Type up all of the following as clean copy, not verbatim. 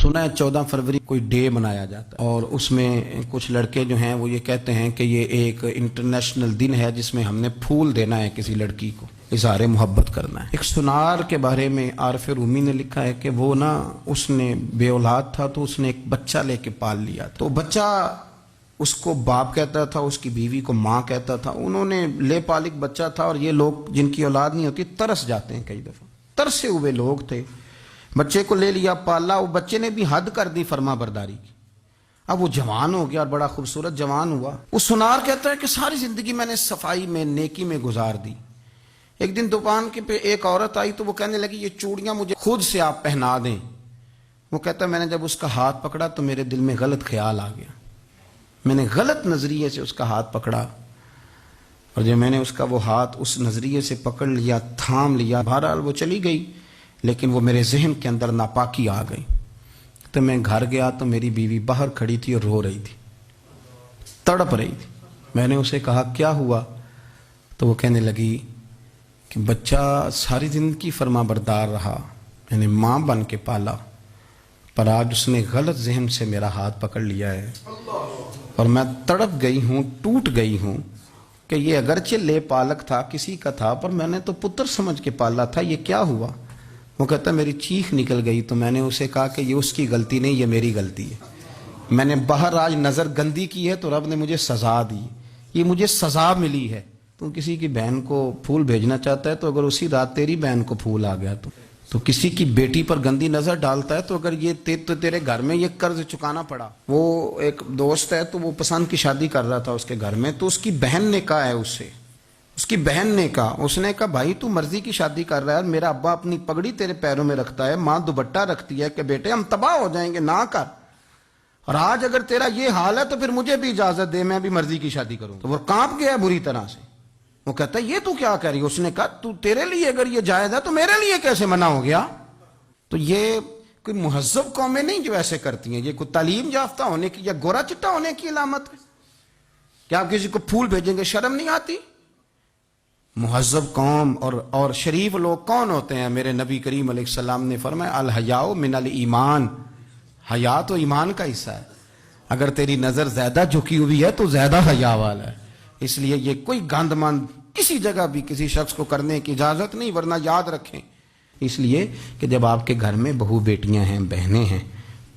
सुना है 14 फरवरी कोई डे मनाया जाता है और उसमें कुछ लड़के जो हैं वो ये कहते हैं कि ये एक इंटरनेशनल दिन है जिसमें हमने फूल देना है किसी लड़की को, इज़हार मोहब्बत करना है। एक सुनार के बारे में आरिफ रूमी ने लिखा है कि वो ना उसने बे औलाद था तो उसने एक बच्चा लेके पाल लिया, तो बच्चा उसको बाप कहता था, उसकी बीवी को माँ कहता था। उन्होंने ले पालिक बच्चा था और ये लोग जिनकी औलाद नहीं होती तरस जाते हैं, कई दफ़ा तरसे हुए लोग थे। बच्चे को ले लिया, पाला, वो बच्चे ने भी हद कर दी फर्मा बरदारी की। अब वो जवान हो गया और बड़ा खूबसूरत जवान हुआ। वो सुनार कहता है कि सारी जिंदगी मैंने सफाई में नेकी में गुजार दी। एक दिन दुकान के पे एक औरत आई तो वो कहने लगी ये चूड़ियां मुझे खुद से आप पहना दें। वो कहता है मैंने जब उसका हाथ पकड़ा तो मेरे दिल में गलत ख्याल आ गया, मैंने गलत नजरिए से उसका हाथ पकड़ा और जब मैंने उसका वो हाथ उस नजरिए से पकड़ लिया, थाम लिया, बहरहाल वो चली गई, लेकिन वो मेरे जहन के अंदर नापाकी आ गई। तो मैं घर गया तो मेरी बीवी बाहर खड़ी थी और रो रही थी, तड़प रही थी। मैंने उसे कहा क्या हुआ, तो वो कहने लगी कि बच्चा सारी जिंदगी फर्मा बरदार रहा, मैंने माँ बन के पाला, पर आज उसने गलत जहन से मेरा हाथ पकड़ लिया है और मैं तड़प गई हूँ, टूट गई हूँ कि ये अगरचे ले पालक था, किसी का था, पर मैंने तो पुत्र समझ के पाला था, ये क्या हुआ। वो कहता मेरी चीख निकल गई तो मैंने उसे कहा कि ये उसकी गलती नहीं, ये मेरी गलती है। मैंने बाहर आज नज़र गंदी की है तो रब ने मुझे सज़ा दी, ये मुझे सज़ा मिली है। तू किसी की बहन को फूल भेजना चाहता है तो अगर उसी रात तेरी बहन को फूल आ गया तो किसी की बेटी पर गंदी नज़र डालता है तो अगर ये तेरे घर में ये कर्ज चुकाना पड़ा। वो एक दोस्त है तो वो पसंद की शादी कर रहा था उसके घर में, तो उसकी बहन ने कहा है उससे, उसकी बहन ने कहा, उसने कहा भाई तू मर्जी की शादी कर रहा है, मेरा अब्बा अपनी पगड़ी तेरे पैरों में रखता है, माँ दुपट्टा रखती है कि बेटे हम तबाह हो जाएंगे ना कर, और आज अगर तेरा ये हाल है तो फिर मुझे भी इजाजत दे, मैं भी मर्जी की शादी करूं। तो वो कांप गया बुरी तरह से। वो कहता है ये तू क्या कह रही है। उसने कहा तू तेरे लिए अगर ये जायज है तो मेरे लिए कैसे मना हो गया। तो ये कोई मुहज्जब कौमें नहीं जो ऐसे करती हैं, ये कोई तालीम याफ्ता होने की या गोरा चिट्टा होने की अलामत है। क्या आप किसी को फूल भेजेंगे, शर्म नहीं आती। मुहज्जब कौम और शरीफ लोग कौन होते हैं। मेरे नबी करीम अलैहिस्सलाम ने फरमाया अल हयाउ मिनल ईमान, हया तो ईमान का हिस्सा है। अगर तेरी नजर ज्यादा झुकी हुई है तो ज्यादा हया वाला है। इसलिए ये कोई गंदमंद किसी जगह भी किसी शख्स को करने की इजाजत नहीं, वरना याद रखें इसलिए कि जब आपके घर में बहू बेटियां हैं, बहनें हैं,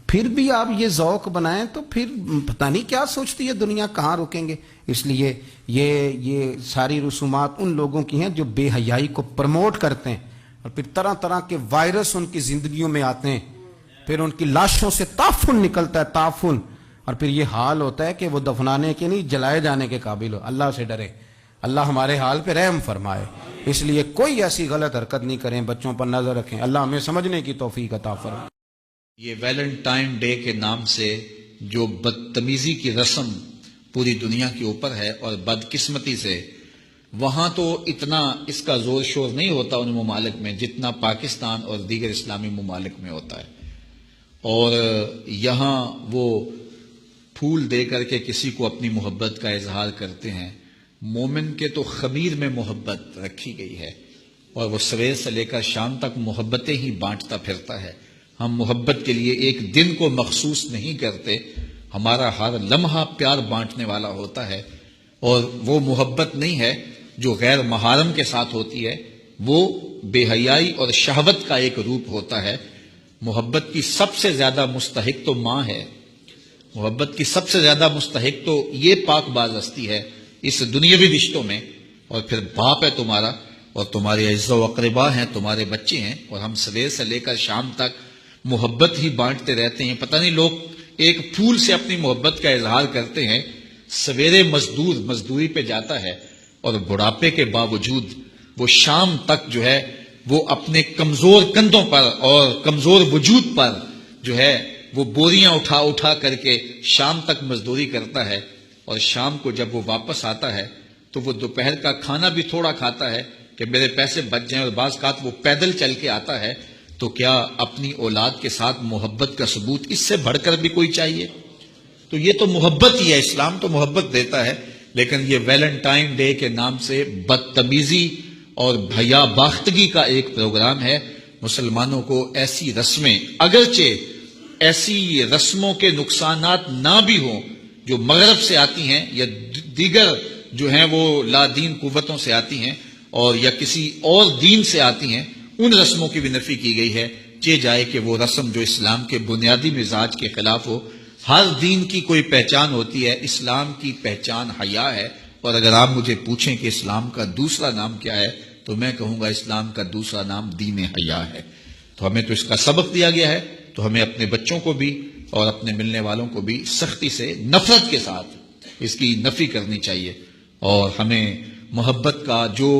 फिर भी आप ये ज़ौक़ बनाएं तो फिर पता नहीं क्या सोचती है दुनिया, कहाँ रुकेंगे। इसलिए ये सारी रसूमात उन लोगों की हैं जो बेहयाई को प्रमोट करते हैं और फिर तरह तरह के वायरस उनकी ज़िंदगियों में आते हैं, फिर उनकी लाशों से ताफुन निकलता है, ताफुन, और फिर ये हाल होता है कि वो दफनाने के नहीं जलाए जाने के काबिल हो। अल्लाह से डरे, अल्लाह हमारे हाल पे रहम फरमाए। इसलिए कोई ऐसी गलत हरकत नहीं करें, बच्चों पर नजर रखें, अल्लाह हमें समझने की तौफीक अता फरमाए। ये वैलेंटाइन डे के नाम से जो बदतमीजी की रस्म पूरी दुनिया के ऊपर है, और बदकिस्मती से वहां तो इतना इसका जोर शोर नहीं होता उन ममालिक में जितना पाकिस्तान और दीगर इस्लामी ममालिक में होता है। और यहाँ वो फूल दे करके किसी को अपनी मोहब्बत का इजहार करते हैं। मोमिन के तो खमीर में मोहब्बत रखी गई है और वो सवेर से लेकर शाम तक मोहब्बतें ही बांटता फिरता है। हम मोहब्बत के लिए एक दिन को मखसूस नहीं करते, हमारा हर लम्हा प्यार बांटने वाला होता है। और वो मोहब्बत नहीं है जो गैर महारम के साथ होती है, वो बेहयाई और शहवत का एक रूप होता है। मोहब्बत की सबसे ज्यादा मुस्तहिक तो माँ है, मोहब्बत की सबसे ज्यादा मुस्तहिक तो ये पाकबाज हस्ती है इस दुनियावी रिश्तों में, और फिर बाप है तुम्हारा और तुम्हारे अज़्ज़ो अक़रबा हैं, तुम्हारे बच्चे हैं। और हम सवेर से लेकर शाम तक मोहब्बत ही बांटते रहते हैं। पता नहीं लोग एक फूल से अपनी मोहब्बत का इजहार करते हैं। सवेरे मजदूर मजदूरी पे जाता है और बुढ़ापे के बावजूद वो शाम तक जो है वो अपने कमजोर कंधों पर और कमजोर वजूद पर जो है वो बोरियां उठा उठा करके शाम तक मजदूरी करता है। और शाम को जब वो वापस आता है तो वो दोपहर का खाना भी थोड़ा खाता है कि मेरे पैसे बच जाएं, और बाज़ कात वो पैदल चल के आता है। तो क्या अपनी औलाद के साथ मोहब्बत का सबूत इससे बढ़कर भी कोई चाहिए। तो ये तो मोहब्बत ही है, इस्लाम तो मोहब्बत देता है। लेकिन ये वैलेंटाइन डे के नाम से बदतमीजी और भयाबाख्तगी का एक प्रोग्राम है। मुसलमानों को ऐसी रस्में अगरचे ایسی رسموں کے نقصانات نہ بھی ہوں جو مغرب سے آتی ہیں یا دیگر جو ہیں وہ لا دین قوتوں سے آتی ہیں اور یا کسی اور دین سے آتی ہیں، ان رسموں کی بھی نفی کی گئی ہے، چہ جائے کہ وہ رسم جو اسلام کے بنیادی مزاج کے خلاف ہو۔ ہر دین کی کوئی پہچان ہوتی ہے، اسلام کی پہچان حیا ہے، اور اگر آپ مجھے پوچھیں کہ اسلام کا دوسرا نام کیا ہے تو میں کہوں گا اسلام کا دوسرا نام دین حیا ہے۔ تو ہمیں تو اس کا سبق دیا گیا ہے، تو ہمیں اپنے بچوں کو بھی اور اپنے ملنے والوں کو بھی سختی سے، نفرت کے ساتھ اس کی نفی کرنی چاہیے، اور ہمیں محبت کا جو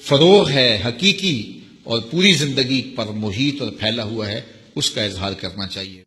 فروغ ہے حقیقی اور پوری زندگی پر محیط اور پھیلا ہوا ہے اس کا اظہار کرنا چاہیے۔